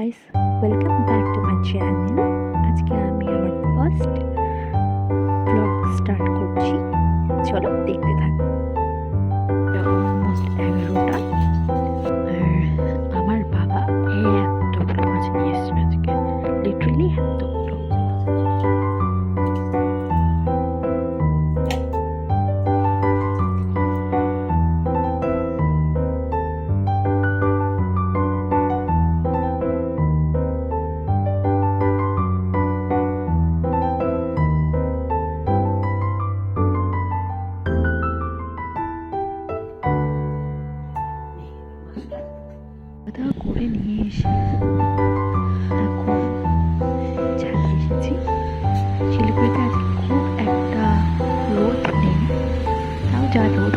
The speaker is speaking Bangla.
Guys, welcome back to my channel. আজকে আমি আমার ফার্স্ট ব্লগ স্টার্ট করছি। চলো দেখতে থাকো। অলমোস্ট 11টা, আর আমার বাবা এতগুলো মাছ নিয়ে এসছে আজকে, লিটারেলি এতগুলো। খাওয়া করে নিয়ে এসে এখন ছাদে এসেছি। শিলিগুড়িতে আজকে খুব একটা রোদ নেই, তাও যা রোদ